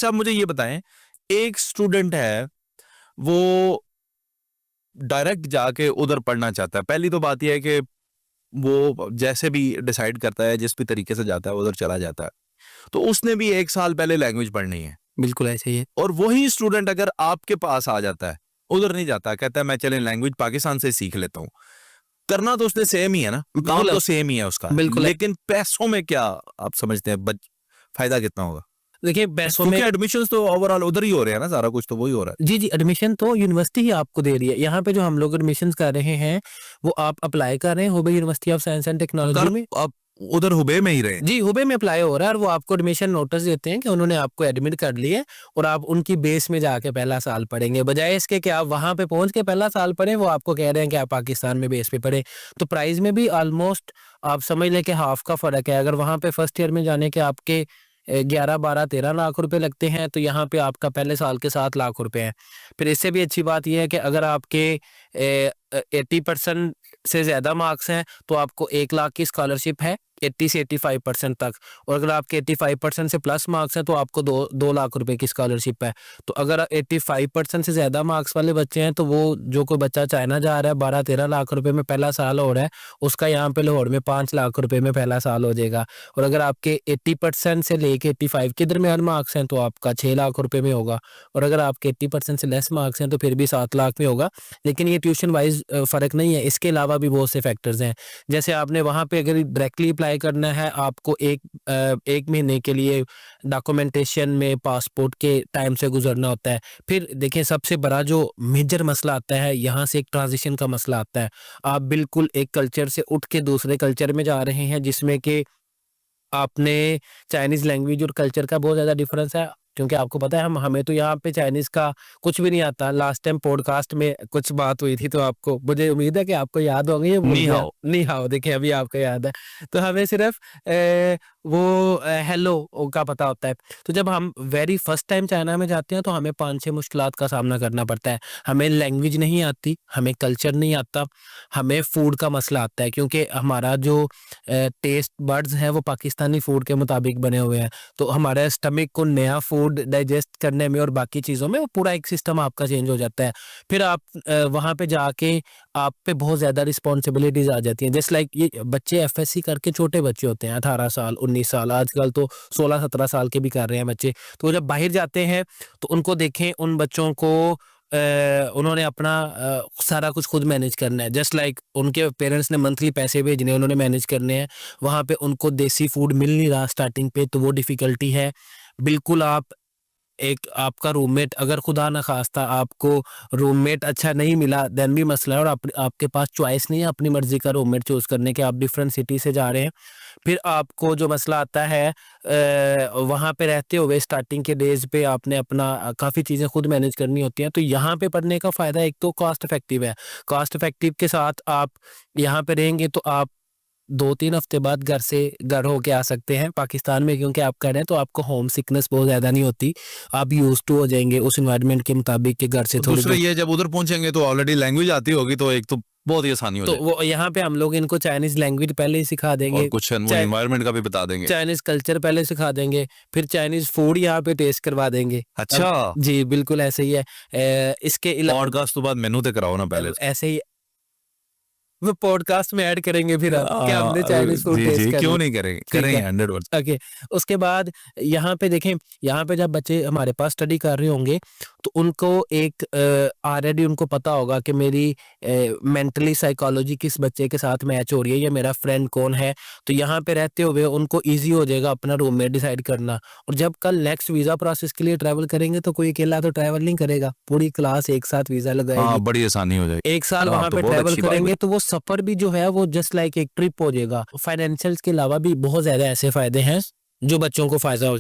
अच्छा मुझे ये बताएं, एक स्टूडेंट है वो डायरेक्ट जाके उधर पढ़ना चाहता है। पहली तो बात यह है कि वो जैसे भी डिसाइड करता है, जिस भी तरीके से जाता है उधर चला जाता है, तो उसने भी 1 साल पहले लैंग्वेज पढ़नी है। बिल्कुल ऐसे ही है। और वही स्टूडेंट अगर आपके पास आ जाता है, उधर नहीं जाता, कहता है मैं चले लैंग्वेज पाकिस्तान से सीख लेता हूँ, करना तो उसने सेम ही है ना, काम बिल्कुल तो सेम ही है उसका, बिल्कुल लेकिन पैसों में क्या आप समझते हैं फायदा कितना होगा? देखिए पैसों क्योंकि में एडमिशंस तो ओवरऑल उधर ही हो रहे हैं ना, सारा कुछ तो वही हो रहा जी एडमिशन तो यूनिवर्सिटी ही आपको दे रही है। यहाँ पे जो हम लोग एडमिशन कर रहे हैं वो आप अप्लाई कर रहे हैं Hubei university of science and है। टेक्नोलॉजी में। आप उधर हुबे में ही रहे? जी हुबे में अप्लाई हो रहा है और वो आपको एडमिशन नोटिस देते हैं कि उन्होंने आपको एडमिट कर लिया और आप उनकी बेस में जाके पहला साल पढ़ेंगे, बजाय इसके कि आप वहां पे पहुंच के पहला साल पढ़ें। वो आपको कह रहे हैं कि आप पाकिस्तान में बेस पे पढ़े। तो प्राइस में भी ऑलमोस्ट आप समझ लें कि हाफ का फर्क है। अगर वहां पे फर्स्ट ईयर में जाने के आपके 11-12-13 लाख रुपए लगते हैं, तो यहाँ पे आपका पहले साल के 7 लाख रुपए हैं। फिर इससे भी अच्छी बात यह है कि अगर आपके 80% से ज्यादा मार्क्स हैं तो आपको 1 लाख की स्कॉलरशिप है 80 से 85% तक। और अगर आपके 85% से प्लस मार्क्स हैं तो आपको 2 लाख रुपए की स्कॉलरशिप है। तो अगर 85% से ज्यादा मार्क्स वाले बच्चे हैं तो वो जो कोई बच्चा चाइना जा रहा है 12-13 लाख रुपए में पहला साल हो रहा है, उसका यहाँ पे लाहौर में 5 लाख रुपए में पहला साल हो जाएगा। और अगर आपके 80% से लेके 85 के दरमियान मार्क्स हैं तो आपका 6 लाख रुपए में होगा। और अगर आपके 80% से लेस मार्क्स हैं तो फिर भी 7 लाख में होगा। लेकिन ये ट्यूशन वाइज फर्क नहीं है, इसके अलावा भी बहुत से फैक्टर्स हैं। जैसे आपने वहां पे अगर डायरेक्टली अप्लाई करना है, आपको एक महीने के लिए डॉक्यूमेंटेशन में पासपोर्ट के टाइम से गुजरना होता है। फिर देखिए सबसे बड़ा जो मेजर मसला आता है, यहाँ से एक ट्रांजिशन का मसला आता है। आप बिल्कुल एक कल्चर से उठ के दूसरे कल्चर में जा रहे हैं, जिसमें कि आपने चाइनीज लैंग्वेज और कल्चर का बहुत ज़्यादा डिफरेंस है। क्योंकि आपको पता है हमें तो यहाँ पे चाइनीज का कुछ भी नहीं आता। लास्ट टाइम पॉडकास्ट में कुछ बात हुई थी तो आपको, मुझे उम्मीद है कि आपको याद होगी, ये भूल नी गया। हाओ। नहीं हाँ देखिए अभी आपको याद है। तो हमें सिर्फ वो हेलो का पता होता है। तो जब हम वेरी फर्स्ट टाइम चाइना में जाते हैं तो हमें 5-6 मुश्किलात का सामना करना पड़ता है। हमें लैंग्वेज नहीं आती, हमें कल्चर नहीं आता, हमें फूड का मसला आता है क्योंकि हमारा जो टेस्ट बड्स हैं वो पाकिस्तानी फूड के मुताबिक बने हुए हैं। तो हमारे स्टमक को नया फूड डाइजेस्ट करने में और बाकी चीज़ों में वो पूरा एक सिस्टम आपका चेंज हो जाता है। फिर आप वहाँ पे जाके आप पे बहुत ज़्यादा रिस्पॉन्सिबिलिटीज आ जाती हैं। जस्ट लाइक ये बच्चे एफएससी करके छोटे बच्चे होते हैं, 18 साल 19 साल, आजकल तो 16-17 साल के भी कर रहे हैं बच्चे। तो जब बाहर जाते हैं तो उनको देखें, उन बच्चों को उन्होंने अपना सारा कुछ खुद मैनेज करना है। जस्ट लाइक उनके पेरेंट्स ने मंथली पैसे भेजने, उन्होंने मैनेज करने हैं। वहाँ पे उनको देसी फूड मिल नहीं रहा स्टार्टिंग पे, तो वो डिफ़िकल्टी है। बिल्कुल आप एक आपका रूममेट, अगर खुदा न खास्ता आपको रूममेट अच्छा नहीं मिला देन भी मसला है और आपके पास चॉइस नहीं है अपनी मर्जी का रूममेट चूज करने के, आप डिफरेंट सिटी से जा रहे हैं। फिर आपको जो मसला आता है वहाँ पे रहते हुए स्टार्टिंग के डेज पे आपने अपना काफ़ी चीज़ें खुद मैनेज करनी होती हैं। तो यहाँ पे पढ़ने का फ़ायदा एक तो कॉस्ट इफेक्टिव है। कॉस्ट इफेक्टिव के साथ आप यहाँ पे रहेंगे तो आप 2-3 हफ्ते बाद घर होके आ सकते हैं पाकिस्तान में, क्योंकि आप कह रहे हैं तो आपको होम सिकनेस बहुत ज़्यादा नहीं होती। आप यूज़ टू हो जाएंगे उस एनवायरनमेंट के मुताबिक कि घर से तो थोड़ी दूसरा दूर। ये जब उधर पहुंचेंगे तो ऑलरेडी लैंग्वेज आती होगी, तो एक तो बहुत ही आसानी हो तो जाए, वो यहाँ पे हम लोग इनको चाइनीज लैंग्वेज पहले ही सिखा और देंगे, कुछ वो एनवायरनमेंट का भी बता देंगे। चाइनीज कल्चर पहले सिखा देंगे, फिर चाइनीज फूड यहाँ पे टेस्ट करवा देंगे। अब अच्छा, जी बिल्कुल ऐसे ही है। इसके अलावा पॉडकास्ट तो बाद मेनू ते कराओ ना पहले। ऐसे ही वो पॉडकास्ट में ऐड करेंगे फिर हम कि हमने चाइनीज फूड जी टेस्ट जी, कर क्यों लिया। नहीं करेंगे, ठीक करेंगे है 100%। ओके। उसके बाद यहाँ पे देखें, यहाँ पे जब बच्चे हमारे पास स्टडी कर रहे होंगे तो उनको एक ऑलरेडी उनको पता होगा कि मेरी मेंटली साइकोलॉजी किस बच्चे के साथ मैच हो रही है या मेरा फ्रेंड कौन है। तो यहाँ पे रहते हुए उनको ईजी हो जाएगा अपना रूममेट डिसाइड करना। और जब कल नेक्स्ट वीज़ा प्रोसेस के लिए ट्रैवल करेंगे तो कोई अकेला तो ट्रैवल नहीं करेगा, पूरी क्लास एक साथ वीज़ा हाँ, लगाएगी। बड़ी आसानी हो जाएगी। 1 साल हाँ, वहां तो पे बहुत ट्रैवल अच्छी बात करेंगे है। तो वो सफर भी जो है वो जस्ट लाइक एक ट्रिप हो जाएगा। फाइनेंशियल्स के अलावा भी बहुत ज्यादा ऐसे फायदे हैं जो बच्चों को फायदा हो जाए।